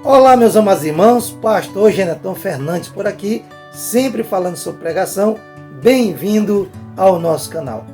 Olá, meus amados irmãos, pastor Geneton Fernandes por aqui, sempre falando sobre pregação. Bem-vindo ao nosso canal.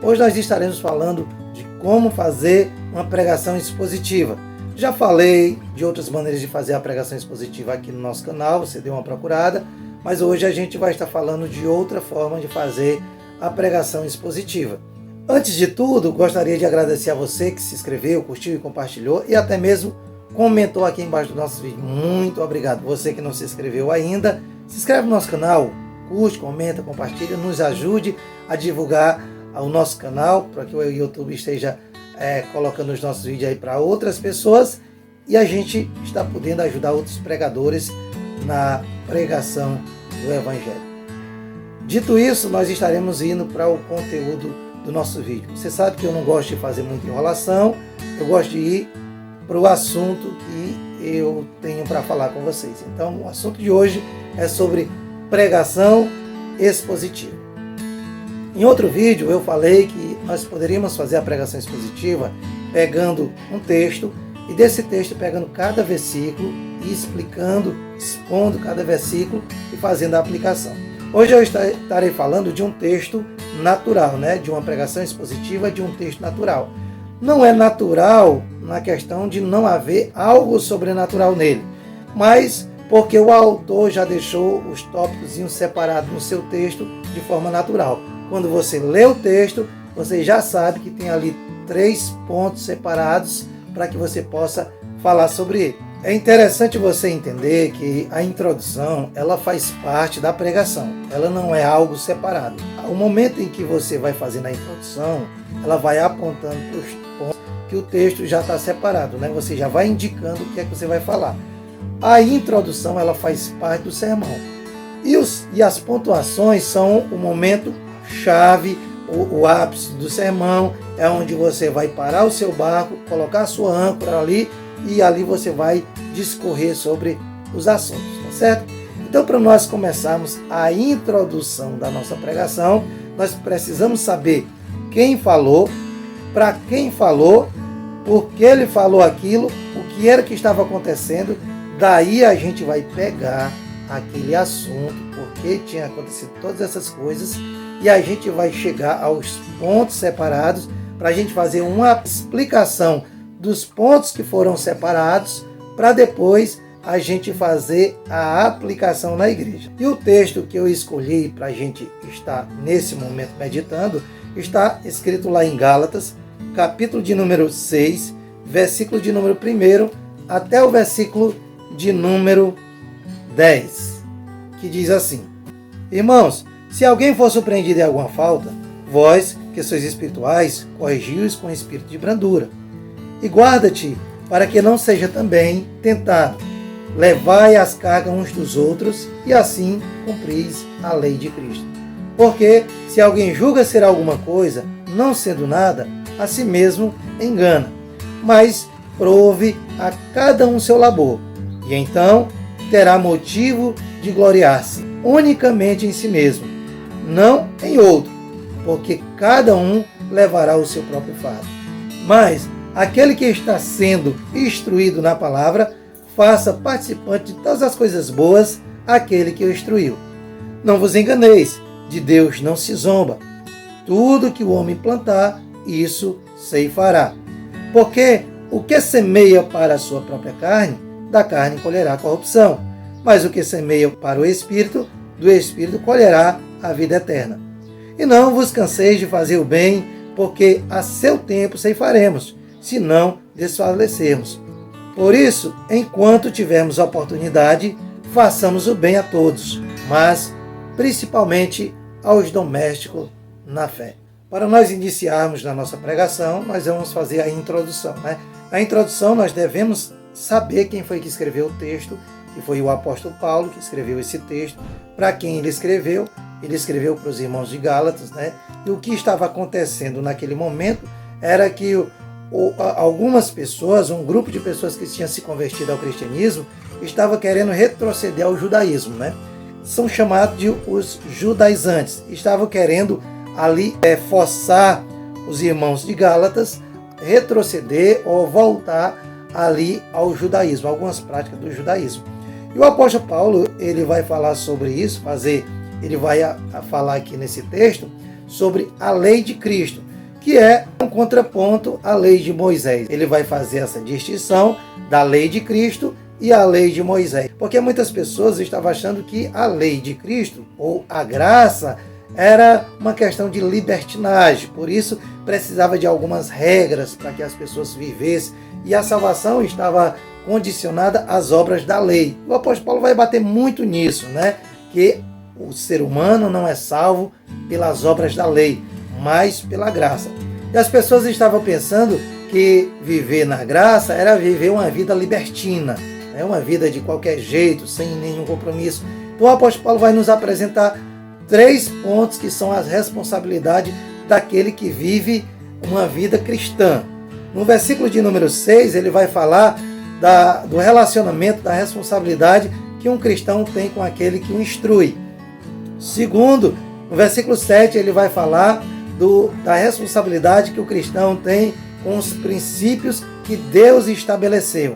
Hoje nós estaremos falando de como fazer uma pregação expositiva. Já falei de outras maneiras de fazer a pregação expositiva aqui no nosso canal, você deu uma procurada, mas hoje a gente vai estar falando de outra forma de fazer a pregação expositiva. Antes de tudo, gostaria de agradecer a você que se inscreveu, curtiu e compartilhou e até mesmo comentou aqui embaixo do nosso vídeo. Muito obrigado. Você que não se inscreveu ainda, se inscreve no nosso canal, curte, comenta, compartilha, nos ajude a divulgar o nosso canal para que o YouTube esteja colocando os nossos vídeos aí para outras pessoas e a gente está podendo ajudar outros pregadores na pregação do Evangelho. Dito isso, nós estaremos indo para o conteúdo do nosso vídeo. Você sabe que eu não gosto de fazer muita enrolação, eu gosto de ir para o assunto que eu tenho para falar com vocês. Então, o assunto de hoje é sobre pregação expositiva. Em outro vídeo eu falei que nós poderíamos fazer a pregação expositiva pegando um texto e desse texto pegando cada versículo e explicando, expondo cada versículo e fazendo a aplicação. Hoje eu estarei falando de um texto natural, de uma pregação expositiva de um texto natural. Não é natural na questão de não haver algo sobrenatural nele, mas porque o autor já deixou os tópicos separados no seu texto de forma natural. Quando você lê o texto, você já sabe que tem ali 3 pontos separados para que você possa falar sobre ele. É interessante você entender que a introdução, ela faz parte da pregação, ela não é algo separado. O momento em que você vai fazendo a introdução, ela vai apontando para os pontos que o texto já está separado, Você já vai indicando o que é que você vai falar. A introdução, ela faz parte do sermão. E as pontuações são o momento chave, o ápice do sermão, é onde você vai parar o seu barco, colocar a sua âncora ali, e ali você vai discorrer sobre os assuntos, tá certo? Então, para nós começarmos a introdução da nossa pregação, nós precisamos saber quem falou, para quem falou, por que ele falou aquilo, o que era que estava acontecendo. Daí a gente vai pegar aquele assunto, por que tinha acontecido todas essas coisas, e a gente vai chegar aos pontos separados para a gente fazer uma explicação dos pontos que foram separados, para depois a gente fazer a aplicação na igreja. E o texto que eu escolhi para a gente estar nesse momento meditando, está escrito lá em Gálatas, capítulo de número 6, versículo de número 1 até o versículo de número 10, que diz assim: Irmãos, se alguém for surpreendido em alguma falta, vós, que sois espirituais, corrigi-os com espírito de brandura. E guarda-te, para que não seja também tentado. Levai as cargas uns dos outros, e assim cumpris a lei de Cristo. Porque, se alguém julga ser alguma coisa, não sendo nada, a si mesmo engana. Mas prove a cada um seu labor, e então terá motivo de gloriar-se unicamente em si mesmo, não em outro, porque cada um levará o seu próprio fardo. Mas aquele que está sendo instruído na palavra, faça participante de todas as coisas boas aquele que o instruiu. Não vos enganeis, de Deus não se zomba. Tudo que o homem plantar, isso ceifará. Porque o que semeia para a sua própria carne, da carne colherá corrupção. Mas o que semeia para o Espírito, do Espírito colherá a vida eterna. E não vos canseis de fazer o bem, porque a seu tempo ceifaremos, se não desfalecermos. Por isso, enquanto tivermos oportunidade, façamos o bem a todos, mas principalmente aos domésticos na fé. Para nós iniciarmos na nossa pregação, nós vamos fazer a introdução. Na introdução, nós devemos saber quem foi que escreveu o texto, que foi o apóstolo Paulo que escreveu esse texto. Para quem ele escreveu para os irmãos de Gálatas, E o que estava acontecendo naquele momento era que algumas pessoas, um grupo de pessoas que tinham se convertido ao cristianismo, estava querendo retroceder ao judaísmo, São chamados de os judaizantes. Estavam querendo ali forçar os irmãos de Gálatas retroceder ou voltar ali ao judaísmo, algumas práticas do judaísmo. E o apóstolo Paulo, ele vai falar sobre isso, ele vai falar aqui nesse texto sobre a lei de Cristo, que é um contraponto à lei de Moisés. Ele vai fazer essa distinção da lei de Cristo e a lei de Moisés. Porque muitas pessoas estavam achando que a lei de Cristo, ou a graça, era uma questão de libertinagem. Por isso, precisava de algumas regras para que as pessoas vivessem. E a salvação estava condicionada às obras da lei. O apóstolo Paulo vai bater muito nisso, né? Que o ser humano não é salvo pelas obras da lei, mas pela graça. E as pessoas estavam pensando que viver na graça era viver uma vida libertina, né? Uma vida de qualquer jeito, sem nenhum compromisso. Então o apóstolo Paulo vai nos apresentar 3 pontos que são as responsabilidades daquele que vive uma vida cristã. No versículo de número 6, ele vai falar do relacionamento, da responsabilidade que um cristão tem com aquele que o instrui. Segundo, no versículo 7, ele vai falar da responsabilidade que o cristão tem com os princípios que Deus estabeleceu.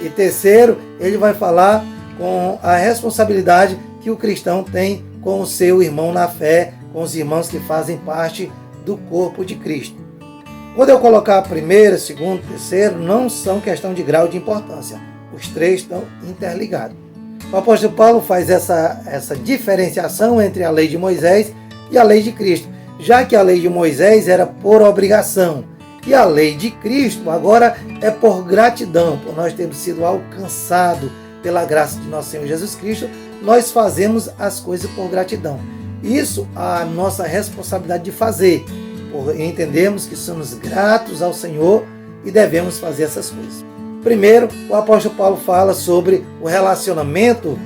E terceiro, ele vai falar com a responsabilidade que o cristão tem com o seu irmão na fé, com os irmãos que fazem parte do corpo de Cristo. Quando eu colocar primeiro, segundo, terceiro, não são questão de grau de importância. Os 3 estão interligados. O apóstolo Paulo faz essa diferenciação entre a lei de Moisés e a lei de Cristo, já que a lei de Moisés era por obrigação e a lei de Cristo agora é por gratidão, por nós termos sido alcançados pela graça de nosso Senhor Jesus Cristo, nós fazemos as coisas por gratidão. Isso é a nossa responsabilidade de fazer, por entendermos que somos gratos ao Senhor e devemos fazer essas coisas. Primeiro, o apóstolo Paulo fala sobre o relacionamento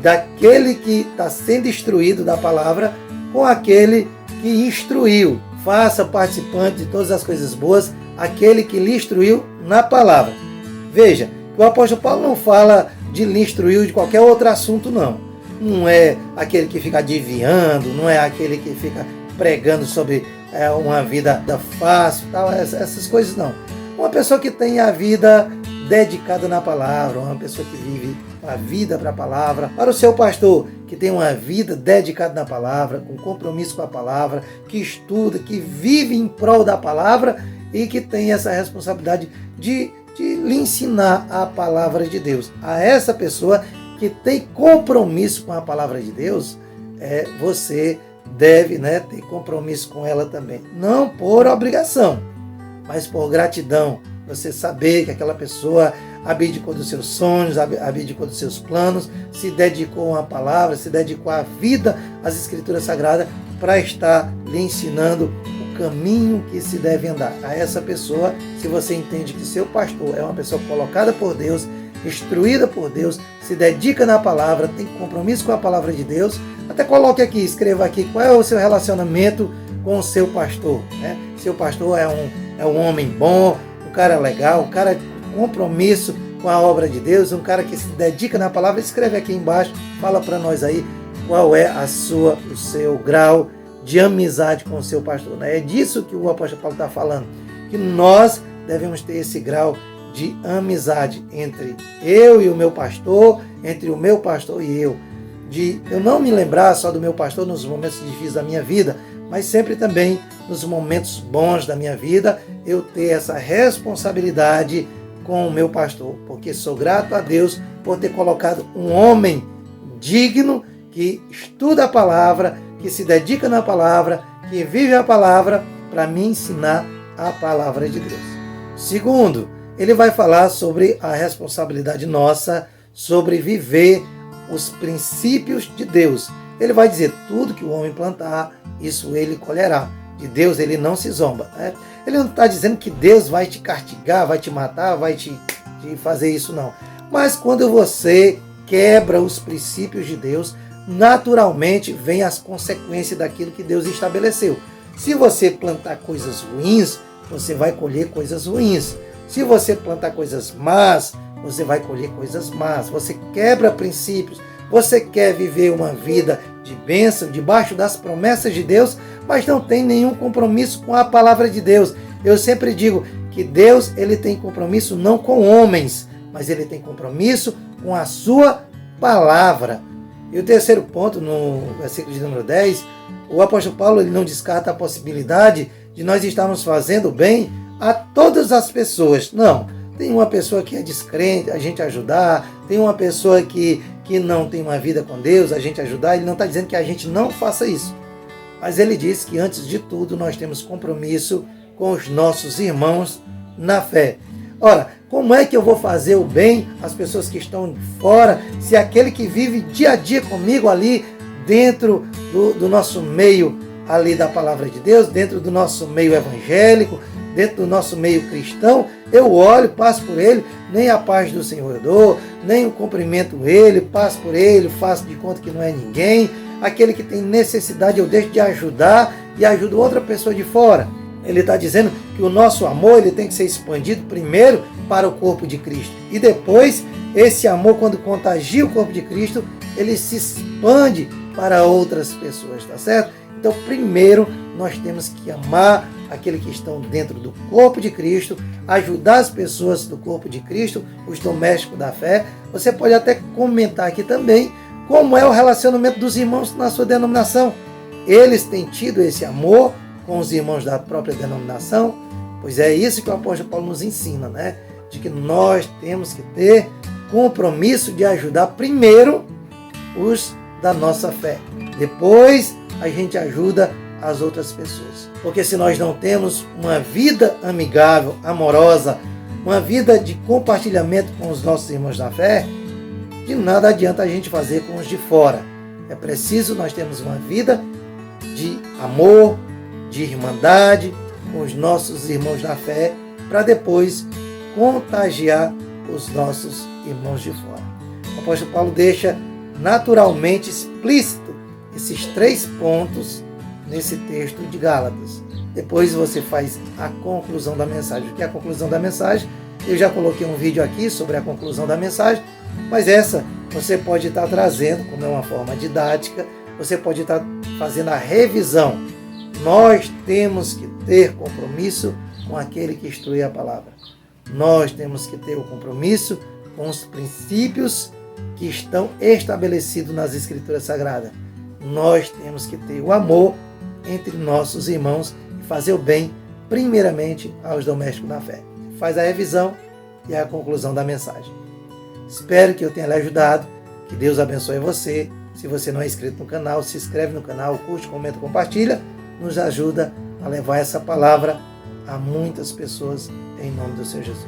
daquele que está sendo instruído da palavra com aquele que instruiu. Faça participante de todas as coisas boas aquele que lhe instruiu na palavra. Veja, o apóstolo Paulo não fala de lhe instruir de qualquer outro assunto, não. Não é aquele que fica adivinhando, não é aquele que fica pregando sobre uma vida fácil, tal, essas coisas não. Uma pessoa que tem a vida dedicada na palavra, uma pessoa que vive a vida para a palavra. Para o seu pastor, que tem uma vida dedicada na palavra, com compromisso com a palavra, que estuda, que vive em prol da palavra e que tem essa responsabilidade de lhe ensinar a palavra de Deus. A essa pessoa que tem compromisso com a palavra de Deus, você deve, ter compromisso com ela também. Não por obrigação, mas por gratidão. Você saber que aquela pessoa abdicou dos seus sonhos, abdicou dos seus planos, se dedicou à palavra, se dedicou à vida, às Escrituras Sagradas, para estar lhe ensinando o caminho que se deve andar. A essa pessoa, se você entende que seu pastor é uma pessoa colocada por Deus, instruída por Deus, se dedica na palavra, tem compromisso com a palavra de Deus, até coloque aqui, escreva aqui qual é o seu relacionamento com o seu pastor. Seu pastor é um homem bom, um cara legal, um cara com compromisso com a obra de Deus, um cara que se dedica na palavra. Escreve aqui embaixo, fala para nós aí qual é o seu grau de amizade com o seu pastor. É disso que o apóstolo Paulo está falando, que nós devemos ter esse grau de amizade entre eu e o meu pastor, entre o meu pastor e eu. De eu não me lembrar só do meu pastor nos momentos difíceis da minha vida, mas sempre também nos momentos bons da minha vida, eu ter essa responsabilidade com o meu pastor, porque sou grato a Deus por ter colocado um homem digno, que estuda a palavra, que se dedica na palavra, que vive a palavra, para me ensinar a palavra de Deus. Segundo, ele vai falar sobre a responsabilidade nossa, sobre viver os princípios de Deus. Ele vai dizer, tudo que o homem plantar, isso ele colherá. De Deus ele não se zomba. Ele não está dizendo que Deus vai te castigar, vai te matar, vai te fazer isso, não. Mas quando você quebra os princípios de Deus, naturalmente vem as consequências daquilo que Deus estabeleceu. Se você plantar coisas ruins, você vai colher coisas ruins. Se você plantar coisas más, você vai colher coisas más. Você quebra princípios. Você quer viver uma vida de bênção, debaixo das promessas de Deus, mas não tem nenhum compromisso com a palavra de Deus. Eu sempre digo que Deus ele tem compromisso não com homens, mas ele tem compromisso com a sua palavra. E o terceiro ponto, no versículo de número 10, o apóstolo Paulo ele não descarta a possibilidade de nós estarmos fazendo bem a todas as pessoas. Não, tem uma pessoa que é descrente, a gente ajudar, tem uma pessoa que não tem uma vida com Deus, a gente ajudar. Ele não está dizendo que a gente não faça isso, mas ele diz que antes de tudo nós temos compromisso com os nossos irmãos na fé. Ora, como é que eu vou fazer o bem às pessoas que estão fora, se aquele que vive dia a dia comigo ali, dentro do nosso meio ali da palavra de Deus, dentro do nosso meio evangélico, dentro do nosso meio cristão, eu olho, passo por ele, nem a paz do Senhor eu dou, nem o cumprimento ele, passo por ele, faço de conta que não é ninguém. Aquele que tem necessidade eu deixo de ajudar e ajudo outra pessoa de fora. Ele está dizendo que o nosso amor ele tem que ser expandido primeiro para o corpo de Cristo. E depois, esse amor, quando contagia o corpo de Cristo, ele se expande para outras pessoas, tá certo? Então, primeiro, nós temos que amar aqueles que estão dentro do corpo de Cristo, ajudar as pessoas do corpo de Cristo, os domésticos da fé. Você pode até comentar aqui também como é o relacionamento dos irmãos na sua denominação. Eles têm tido esse amor com os irmãos da própria denominação? Pois é isso que o apóstolo Paulo nos ensina, né? De que nós temos que ter compromisso de ajudar primeiro os da nossa fé. Depois a gente ajuda as outras pessoas. Porque se nós não temos uma vida amigável, amorosa, uma vida de compartilhamento com os nossos irmãos da fé, de nada adianta a gente fazer com os de fora. É preciso nós termos uma vida de amor, de irmandade com os nossos irmãos da fé, para depois contagiar os nossos irmãos de fora. O apóstolo Paulo deixa naturalmente explícito esses 3 pontos nesse texto de Gálatas. Depois você faz a conclusão da mensagem. O que é a conclusão da mensagem? Eu já coloquei um vídeo aqui sobre a conclusão da mensagem, mas essa você pode estar trazendo, como é uma forma didática, você pode estar fazendo a revisão. Nós temos que ter compromisso com aquele que instrui a palavra. Nós temos que ter o compromisso com os princípios que estão estabelecidos nas Escrituras Sagradas. Nós temos que ter o amor entre nossos irmãos e fazer o bem, primeiramente, aos domésticos da fé. Faz a revisão e a conclusão da mensagem. Espero que eu tenha lhe ajudado. Que Deus abençoe você. Se você não é inscrito no canal, se inscreve no canal, curte, comenta, compartilha. Nos ajuda a levar essa palavra a muitas pessoas, em nome do Senhor Jesus.